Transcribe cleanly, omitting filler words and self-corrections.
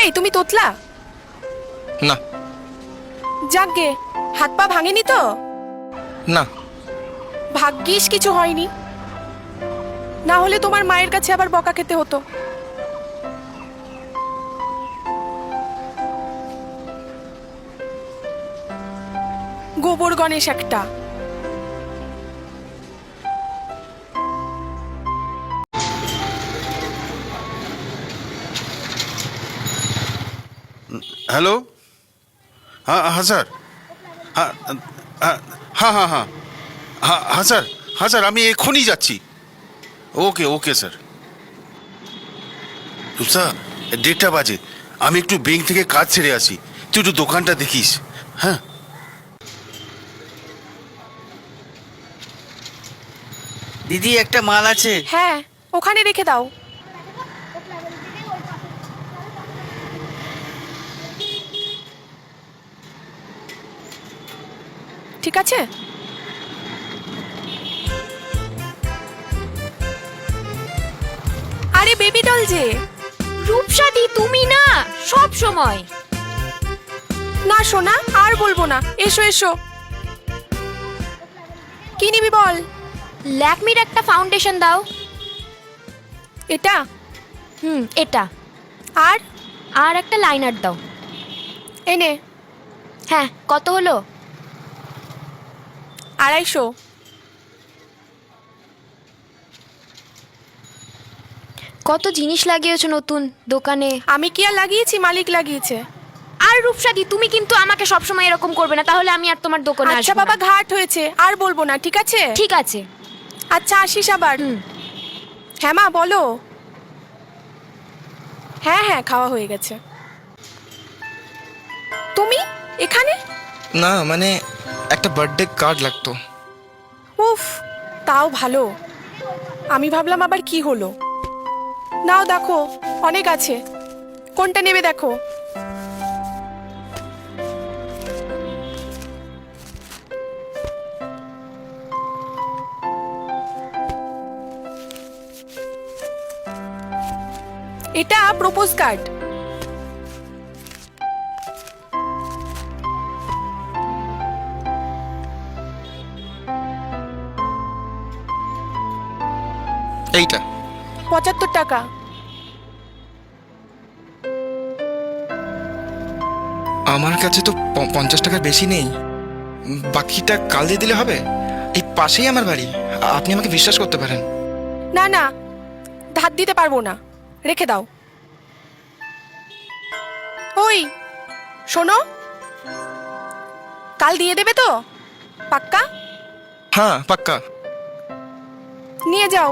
এই তুমি তোতলা? না। যাকগে, হাত পা ভাঙেনি তো? না। ভাগ্যিস কিছু হয়নি, না হলে তোমার মায়ের কাছে আবার বকা খেতে হতো। গোবর গণেশ একটা। हेलो। हाँ हाँ सर। हाँ हाँ हाँ हाँ हाँ हाँ हाँ सर। हाँ सर, আমি এখনই যাচ্ছি। ওকে ওকে স্যার। রূপসা, 1:30 বাজে, আমি একটু ব্যাংক থেকে কাজ ছেড়ে আসি, তুই একটু দোকানটা দেখিস। হ্যাঁ। দিদি একটা মাল আছে। হ্যাঁ, ওখানে রেখে দাও। ঠিক আছে। আরে বেবি ডল যে। রূপসাদি তুমি না সব সময়। না সোনা, আর বলবো না, এসো এসো। কি নিবি বল? ল্যাকমির একটা ফাউন্ডেশন দাও। এটা? এটা। আর আর একটা লাইনার দাও। এনে। হ্যাঁ, কত হলো? 250। কত জিনিস লাগিয়েছো নতুন দোকানে। আমি কি আর লাগিয়েছি, মালিক লাগিয়েছে। আর রূপসাদি তুমি কিন্তু আমাকে সবসময় এরকম করবে না, তাহলে আমি আর তোমার দোকানে আসবো না। আচ্ছা বাবা, ঘাট হয়েছে, আর বলবো না, ঠিক আছে? ঠিক আছে। আচ্ছা আসিস আবার। হ্যাঁ মা বলো। হ্যাঁ হ্যাঁ, খাওয়া হয়ে গেছে। তুমি এখানে? না মানে একটা বার্থডে কার্ড লাগতো। উফ, তাও ভালো। আমি ভাবলাম আবার কি হলো। নাও দেখো, অনেক আছে, কোনটা নেবে দেখো। এটা প্রপোজ কার্ড। এইটা 75 টাকা। আমার কাছে তো 50 টাকার বেশি নেই, বাকিটা কাল দিয়ে দিলে হবে। এই পাশেই আমার বাড়ি, আপনি আমাকে বিশ্বাস করতে পারেন। না না, ধার দিতে পারবো না, রেখে দাও। ওই শোনো, কাল দিয়ে দেবে তো? পাক্কা? হ্যাঁ পাক্কা। নিয়ে যাও।